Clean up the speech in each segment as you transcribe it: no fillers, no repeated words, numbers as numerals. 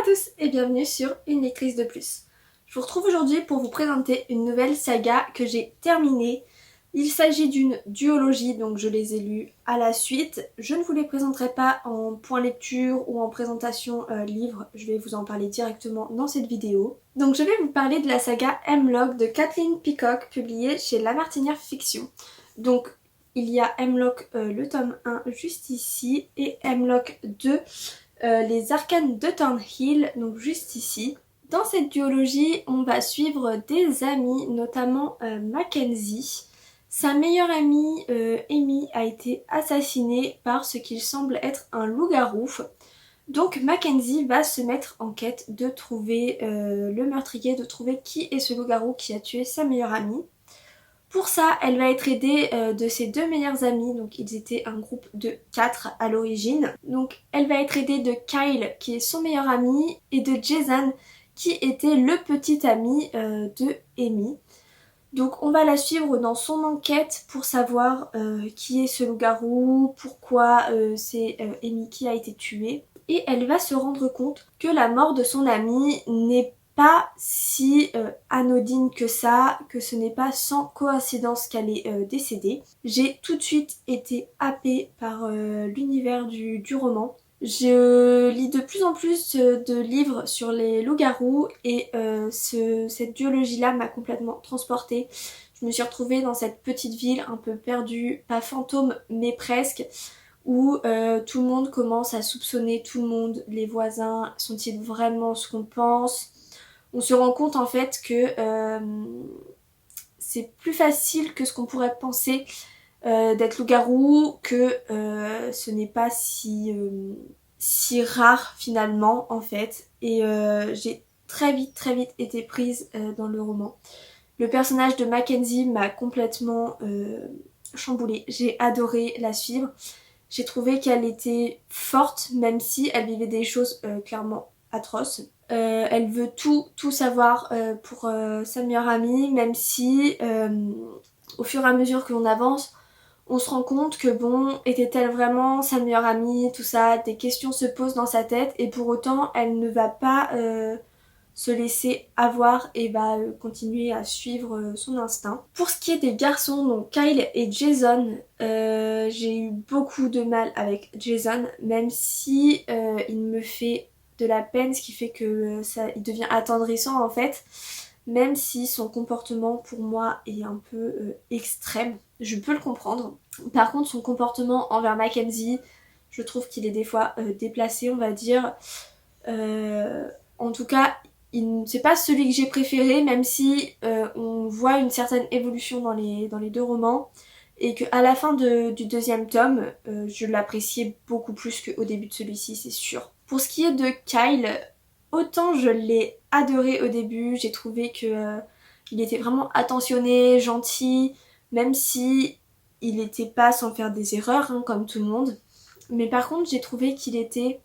tous et bienvenue sur Une lectrice de plus. Je vous retrouve aujourd'hui pour vous présenter une nouvelle saga que j'ai terminée. Il s'agit d'une duologie, donc je les ai lus à la suite. Je ne vous les présenterai pas en point lecture ou en présentation livre, je vais vous en parler directement dans cette vidéo. Donc je vais vous parler de la saga Hemlock de Kathleen Peacock, publiée chez La Martinière Fiction. Donc il y a Hemlock le tome 1 juste ici et Hemlock 2 les arcanes de Thornhill, donc juste ici. Dans cette duologie, on va suivre des amis, notamment Mackenzie. Sa meilleure amie, Amy, a été assassinée par ce qu'il semble être un loup-garou. Donc Mackenzie va se mettre en quête de trouver le meurtrier, de trouver qui est ce loup-garou qui a tué sa meilleure amie. Pour ça, elle va être aidée de ses deux meilleurs amis, donc ils étaient un groupe de 4 à l'origine. Donc elle va être aidée de Kyle, qui est son meilleur ami, et de Jason, qui était le petit ami de Amy. Donc on va la suivre dans son enquête pour savoir qui est ce loup-garou, pourquoi c'est Amy qui a été tuée. Et elle va se rendre compte que la mort de son ami n'est pas si anodine que ça, que ce n'est pas sans coïncidence qu'elle est décédée. J'ai tout de suite été happée par l'univers du roman. Je lis de plus en plus de livres sur les loups-garous et cette duologie-là m'a complètement transportée. Je me suis retrouvée dans cette petite ville un peu perdue, pas fantôme mais presque, où tout le monde commence à soupçonner tout le monde, les voisins, sont-ils vraiment ce qu'on pense ? On se rend compte en fait que c'est plus facile que ce qu'on pourrait penser d'être loup-garou, que ce n'est pas si rare finalement en fait. Et j'ai très vite été prise dans le roman. Le personnage de Mackenzie m'a complètement chamboulée. J'ai adoré la suivre. J'ai trouvé qu'elle était forte, même si elle vivait des choses clairement atroces. Elle veut tout savoir pour sa meilleure amie, même si au fur et à mesure que l'on avance, on se rend compte que bon, était-elle vraiment sa meilleure amie, tout ça, des questions se posent dans sa tête et pour autant elle ne va pas se laisser avoir et va continuer à suivre son instinct. Pour ce qui est des garçons, donc Kyle et Jason, j'ai eu beaucoup de mal avec Jason, même si il me fait de la peine, ce qui fait que il devient attendrissant en fait, même si son comportement pour moi est un peu extrême, je peux le comprendre. Par contre son comportement envers Mackenzie, je trouve qu'il est des fois déplacé, on va dire. En tout cas, c'est pas celui que j'ai préféré, même si on voit une certaine évolution dans les deux romans et qu'à la fin du deuxième tome, je l'appréciais beaucoup plus qu'au début de celui-ci, c'est sûr. Pour ce qui est de Kyle, autant je l'ai adoré au début, j'ai trouvé que il était vraiment attentionné, gentil, même si il n'était pas sans faire des erreurs, hein, comme tout le monde. Mais par contre, j'ai trouvé qu'il était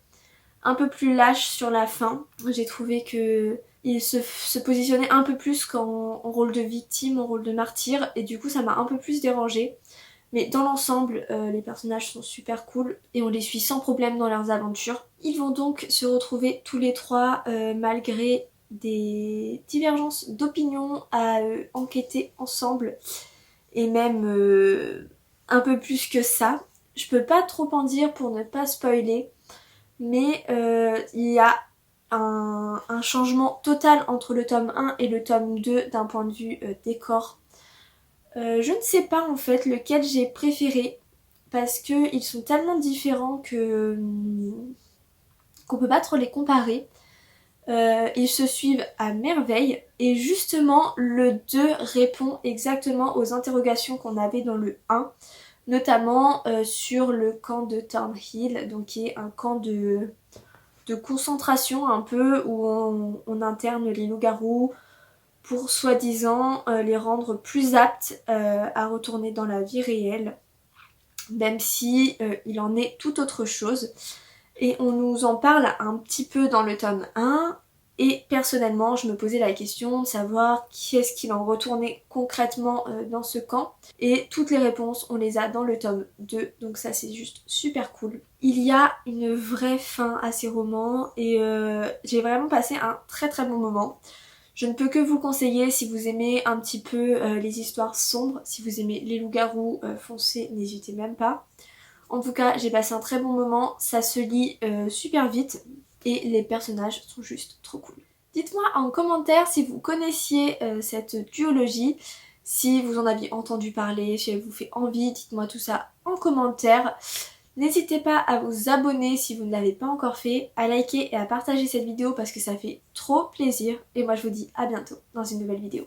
un peu plus lâche sur la fin. J'ai trouvé que il se positionnait un peu plus qu'en rôle de victime, en rôle de martyr, et du coup ça m'a un peu plus dérangée. Mais dans l'ensemble, les personnages sont super cool et on les suit sans problème dans leurs aventures. Ils vont donc se retrouver tous les trois malgré des divergences d'opinion à enquêter ensemble et même un peu plus que ça. Je peux pas trop en dire pour ne pas spoiler, mais il y a un changement total entre le tome 1 et le tome 2 d'un point de vue décor. Je ne sais pas en fait lequel j'ai préféré parce qu'ils sont tellement différents qu'on peut pas trop les comparer. Ils se suivent à merveille et justement le 2 répond exactement aux interrogations qu'on avait dans le 1, notamment sur le camp de Thornhill, donc qui est un camp de concentration un peu où on interne les loups-garous pour soi-disant les rendre plus aptes à retourner dans la vie réelle, même si il en est tout autre chose. Et on nous en parle un petit peu dans le tome 1, Et personnellement, je me posais la question de savoir qui est-ce qu'il en retournait concrètement dans ce camp. Et toutes les réponses, on les a dans le tome 2, donc ça c'est juste super cool. Il y a une vraie fin à ces romans et j'ai vraiment passé un très très bon moment. Je ne peux que vous le conseiller si vous aimez un petit peu les histoires sombres, si vous aimez les loups-garous foncez, n'hésitez même pas. En tout cas, j'ai passé un très bon moment, ça se lit super vite et les personnages sont juste trop cool. Dites-moi en commentaire si vous connaissiez cette duologie, si vous en aviez entendu parler, si elle vous fait envie, dites-moi tout ça en commentaire. N'hésitez pas à vous abonner si vous ne l'avez pas encore fait, à liker et à partager cette vidéo parce que ça fait trop plaisir. Et moi je vous dis à bientôt dans une nouvelle vidéo.